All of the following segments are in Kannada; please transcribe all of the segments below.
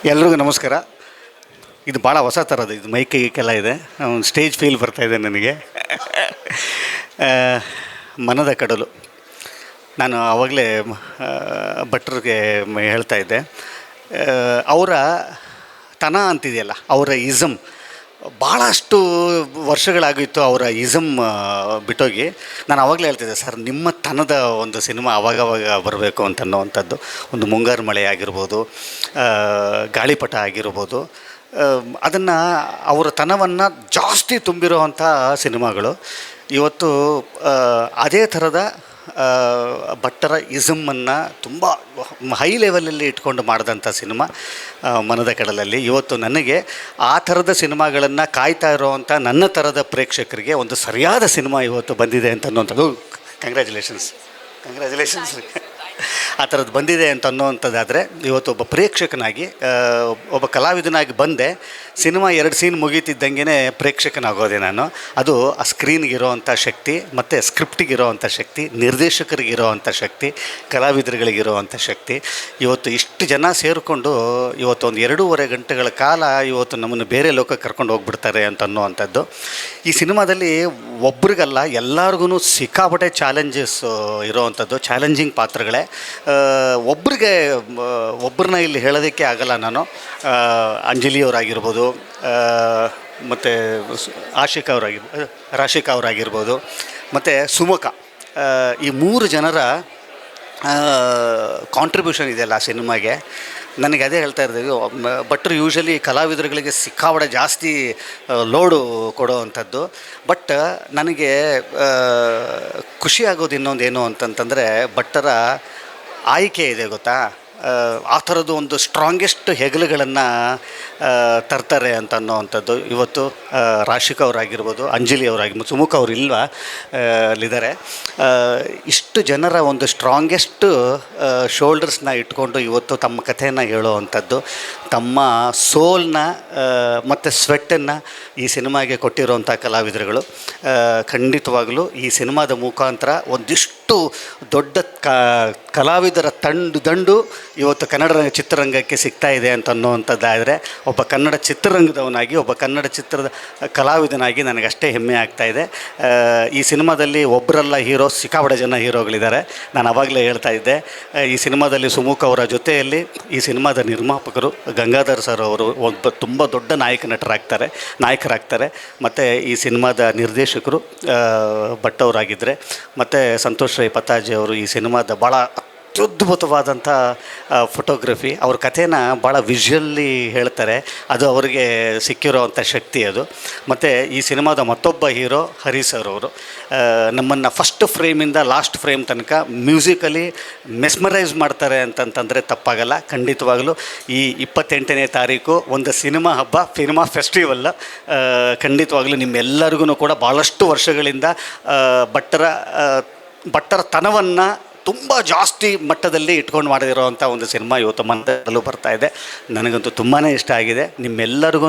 ಎಲ್ರಿಗೂ ನಮಸ್ಕಾರ. ಇದು ಭಾಳ ಹೊಸ ಥರದ್ದು, ಇದು ಮೈಕೆಲ್ಲ ಇದೆ, ಒಂದು ಸ್ಟೇಜ್ ಫೀಲ್ ಬರ್ತಾಯಿದೆ ನನಗೆ. ಮನದ ಕಡಲು, ನಾನು ಆವಾಗಲೇ ಭಟ್ರಿಗೆ ಹೇಳ್ತಾ ಇದ್ದೆ, ಅವರ ತನ ಅಂತಿದೆಯಲ್ಲ, ಅವರ ಇಸಮ್ ಭಾಳಷ್ಟು ವರ್ಷಗಳಾಗಿತ್ತು. ಅವರ ಇಸಮ್ ಬಿಟ್ಟೋಗಿ ನಾನು ಆವಾಗಲೇ ಹೇಳ್ತಿದ್ದೆ, ಸರ್ ನಿಮ್ಮ ತನದ ಒಂದು ಸಿನಿಮಾ ಆವಾಗವಾಗ ಬರಬೇಕು ಅಂತನ್ನುವಂಥದ್ದು. ಒಂದು ಮುಂಗಾರು ಮಳೆ ಆಗಿರ್ಬೋದು, ಗಾಳಿಪಟ ಆಗಿರ್ಬೋದು, ಅದನ್ನು ಅವರ ತನವನ್ನು ಜಾಸ್ತಿ ತುಂಬಿರುವಂಥ ಸಿನಿಮಾಗಳು. ಇವತ್ತು ಅದೇ ಥರದ ಭಟ್ಟರ ಇಸಮ್ಮನ್ನು ತುಂಬ ಹೈ ಲೆವೆಲಲ್ಲಿ ಇಟ್ಕೊಂಡು ಮಾಡಿದಂಥ ಸಿನಿಮಾ ಮನದ ಕಡಲಲ್ಲಿ. ಇವತ್ತು ನನಗೆ ಆ ಥರದ ಸಿನಿಮಾಗಳನ್ನು ಕಾಯ್ತಾ ಇರೋವಂಥ ನನ್ನ ಥರದ ಪ್ರೇಕ್ಷಕರಿಗೆ ಒಂದು ಸರಿಯಾದ ಸಿನಿಮಾ ಇವತ್ತು ಬಂದಿದೆ ಅಂತ ಅನ್ನೋಂಥದ್ದು. ಕಂಗ್ರ್ಯಾಚುಲೇಷನ್ಸ್. ಆ ಥರದ್ದು ಬಂದಿದೆ ಅಂತ ಅನ್ನೋವಂಥದ್ದಾದರೆ, ಇವತ್ತು ಒಬ್ಬ ಪ್ರೇಕ್ಷಕನಾಗಿ, ಒಬ್ಬ ಕಲಾವಿದನಾಗಿ ಬಂದೆ. ಸಿನಿಮಾ 2 ಸೀನ್ ಮುಗೀತಿದ್ದಂಗೆ ಪ್ರೇಕ್ಷಕನಾಗೋದೆ ನಾನು. ಅದು ಆ ಸ್ಕ್ರೀನ್ಗಿರೋವಂಥ ಶಕ್ತಿ, ಮತ್ತು ಸ್ಕ್ರಿಪ್ಟಿಗಿರೋವಂಥ ಶಕ್ತಿ, ನಿರ್ದೇಶಕರಿಗಿರೋವಂಥ ಶಕ್ತಿ, ಕಲಾವಿದರುಗಳಿಗಿರೋವಂಥ ಶಕ್ತಿ. ಇವತ್ತು ಇಷ್ಟು ಜನ ಸೇರಿಕೊಂಡು ಇವತ್ತು ಒಂದು 2.5 ಗಂಟೆಗಳ ಕಾಲ ಇವತ್ತು ನಮ್ಮನ್ನು ಬೇರೆ ಲೋಕಕ್ಕೆ ಕರ್ಕೊಂಡು ಹೋಗ್ಬಿಡ್ತಾರೆ ಅಂತ ಅನ್ನೋವಂಥದ್ದು. ಈ ಸಿನಿಮಾದಲ್ಲಿ ಒಬ್ರಿಗಲ್ಲ, ಎಲ್ಲರಿಗೂ ಸಿಕ್ಕಾಪಟ್ಟೆ ಚಾಲೆಂಜಸ್ ಇರೋವಂಥದ್ದು, ಚಾಲೆಂಜಿಂಗ್ ಪಾತ್ರಗಳೇ. ಒಬ್ಬರನ್ನ ಇಲ್ಲಿ ಹೇಳೋದಕ್ಕೆ ಆಗಲ್ಲ ನಾನು. ಅಂಜಲಿಯವರಾಗಿರ್ಬೋದು, ಮತ್ತು ರಾಶಿಕಾ ಅವರಾಗಿರ್ಬೋದು, ಮತ್ತು ಸುಮುಖ, ಈ 3 ಜನರ ಕಾಂಟ್ರಿಬ್ಯೂಷನ್ ಇದೆಯಲ್ಲ ಆ ಸಿನಿಮಾಗೆ. ನನಗೆ ಅದೇ ಹೇಳ್ತಾ ಇರ್ತೀವಿ, ಭಟ್ರು ಯೂಶ್ವಲಿ ಕಲಾವಿದರುಗಳಿಗೆ ಸಿಕ್ಕಾಪಟ್ಟೆ ಜಾಸ್ತಿ ಲೋಡು ಕೊಡೋವಂಥದ್ದು. ಬಟ್ ನನಗೆ ಖುಷಿ ಆಗೋದು ಇನ್ನೊಂದು ಏನು ಅಂತಂತಂದರೆ, ಭಟ್ಟರ ಆಯ್ಕೆ ಇದೆ ಗೊತ್ತಾ. ಆ ಥರದ್ದು ಒಂದು ಸ್ಟ್ರಾಂಗೆಸ್ಟ್ ಹೆಗಲುಗಳನ್ನು ತರ್ತಾರೆ ಅಂತ ಅನ್ನೋವಂಥದ್ದು. ಇವತ್ತು ರಾಶಿಕಾ ಅವರಾಗಿರ್ಬೋದು, ಅಂಜಲಿ ಅವರಾಗಿರ್ಬೋದು, ಸುಮುಖ ಅವರು ಇಲ್ವಾ, ಅಲ್ಲಿದ್ದಾರೆ. ಇಷ್ಟು ಜನರ ಒಂದು ಸ್ಟ್ರಾಂಗೆಸ್ಟ್ ಶೋಲ್ಡರ್ಸ್ನ ಇಟ್ಕೊಂಡು ಇವತ್ತು ತಮ್ಮ ಕಥೆಯನ್ನು ಹೇಳೋವಂಥದ್ದು, ತಮ್ಮ ಸೋಲ್ನ ಮತ್ತು ಸ್ವೆಟ್ಟನ್ನು ಈ ಸಿನಿಮಾಗೆ ಕೊಟ್ಟಿರೋವಂಥ ಕಲಾವಿದರುಗಳು. ಖಂಡಿತವಾಗಲೂ ಈ ಸಿನಿಮಾದ ಮುಖಾಂತರ ಒಂದಿಷ್ಟು ದೊಡ್ಡ ಕಲಾವಿದರ ದಂಡು ಇವತ್ತು ಕನ್ನಡ ಚಿತ್ರರಂಗಕ್ಕೆ ಸಿಗ್ತಾ ಇದೆ ಅಂತ ಅನ್ನುವಂಥದ್ದಾದರೆ, ಒಬ್ಬ ಕನ್ನಡ ಚಿತ್ರರಂಗದವನಾಗಿ, ಒಬ್ಬ ಕನ್ನಡ ಚಿತ್ರದ ಕಲಾವಿದನಾಗಿ ನನಗಷ್ಟೇ ಹೆಮ್ಮೆ ಆಗ್ತಾಯಿದೆ. ಈ ಸಿನಿಮಾದಲ್ಲಿ ಒಬ್ಬರಲ್ಲ ಹೀರೋ, ಸಿಕ್ಕಾಪಟ್ಟೆ ಜನ ಹೀರೋಗಳಿದ್ದಾರೆ. ನಾನು ಆವಾಗಲೇ ಹೇಳ್ತಾ ಇದ್ದೆ, ಈ ಸಿನಿಮಾದಲ್ಲಿ ಸುಮುಖ ಅವರ ಜೊತೆಯಲ್ಲಿ ಈ ಸಿನಿಮಾದ ನಿರ್ಮಾಪಕರು ಗಂಗಾಧರ್ ಸರ್ ಅವರು ತುಂಬ ದೊಡ್ಡ ನಾಯಕರಾಗ್ತಾರೆ. ಮತ್ತು ಈ ಸಿನಿಮಾದ ನಿರ್ದೇಶಕರು ಭಟ್ ಅವರಾಗಿದ್ದರೆ, ಮತ್ತು ಸಂತೋಷ್ ರೈ ಪತಾಜಿ ಅವರು ಈ ಸಿನಿಮಾದ ಭಾಳ ಅತ್ಯದ್ಭುತವಾದಂಥ ಫೋಟೋಗ್ರಫಿ, ಅವ್ರ ಕಥೆನ ಭಾಳ ವಿಷುವಲ್ಲಿ ಹೇಳ್ತಾರೆ. ಅದು ಅವರಿಗೆ ಸಿಕ್ಕಿರೋವಂಥ ಶಕ್ತಿ ಅದು. ಮತ್ತು ಈ ಸಿನಿಮಾದ ಮತ್ತೊಬ್ಬ ಹೀರೋ ಹರೀಶ್ ಸರ್ ಅವರು ನಮ್ಮನ್ನು ಫಸ್ಟ್ ಫ್ರೇಮಿಂದ ಲಾಸ್ಟ್ ಫ್ರೇಮ್ ತನಕ ಮ್ಯೂಸಿಕಲಿ ಮೆಸ್ಮರೈಸ್ ಮಾಡ್ತಾರೆ ಅಂತಂತಂದರೆ ತಪ್ಪಾಗಲ್ಲ. ಖಂಡಿತವಾಗಲೂ ಈ 28ನೇ ತಾರೀಕು ಒಂದು ಸಿನಿಮಾ ಹಬ್ಬ, ಸಿನಿಮಾ ಫೆಸ್ಟಿವಲ್. ಖಂಡಿತವಾಗಲೂ ನಿಮ್ಮೆಲ್ಲರಿಗೂ ಕೂಡ ಭಾಳಷ್ಟು ವರ್ಷಗಳಿಂದ ಭಟ್ಟರ ತನವನ್ನು ತುಂಬ ಜಾಸ್ತಿ ಮಟ್ಟದಲ್ಲಿ ಇಟ್ಕೊಂಡು ಮಾಡಿರೋವಂಥ ಒಂದು ಸಿನಿಮಾ ಇವತ್ತು ಮಂದಲ್ಲೂ ಬರ್ತಾ ಇದೆ. ನನಗಂತೂ ತುಂಬಾ ಇಷ್ಟ ಆಗಿದೆ. ನಿಮ್ಮೆಲ್ಲರಿಗೂ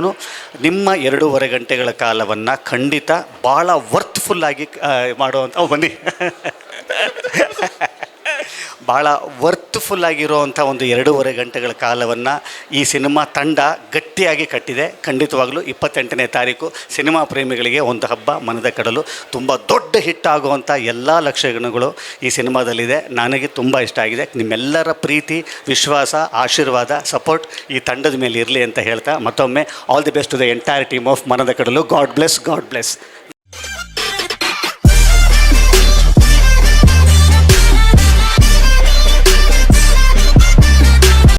ನಿಮ್ಮ 2.5 ಗಂಟೆಗಳ ಕಾಲವನ್ನು ಖಂಡಿತ ಭಾಳ ವರ್ತ್ಫುಲ್ಲಾಗಿ ಮಾಡುವಂಥ ಬನ್ನಿ ಭಾಳ ವರ್ತ್ಫುಲ್ಲಾಗಿರೋವಂಥ ಒಂದು 2.5 ಗಂಟೆಗಳ ಕಾಲವನ್ನು ಈ ಸಿನಿಮಾ ತಂಡ ಗಟ್ಟಿಯಾಗಿ ಕಟ್ಟಿದೆ. ಖಂಡಿತವಾಗಲೂ 28ನೇ ತಾರೀಕು ಸಿನಿಮಾ ಪ್ರೇಮಿಗಳಿಗೆ ಒಂದು ಹಬ್ಬ, ಮನದ ಕಡಲು. ತುಂಬ ದೊಡ್ಡ ಹಿಟ್ ಆಗುವಂಥ ಎಲ್ಲ ಲಕ್ಷಣಗಳು ಈ ಸಿನಿಮಾದಲ್ಲಿದೆ. ನನಗೆ ತುಂಬ ಇಷ್ಟ ಆಗಿದೆ. ನಿಮ್ಮೆಲ್ಲರ ಪ್ರೀತಿ, ವಿಶ್ವಾಸ, ಆಶೀರ್ವಾದ, ಸಪೋರ್ಟ್ ಈ ತಂಡದ ಮೇಲೆ ಇರಲಿ ಅಂತ ಹೇಳ್ತಾ, ಮತ್ತೊಮ್ಮೆ all the best to the entire team of Manada Kadalu. God bless.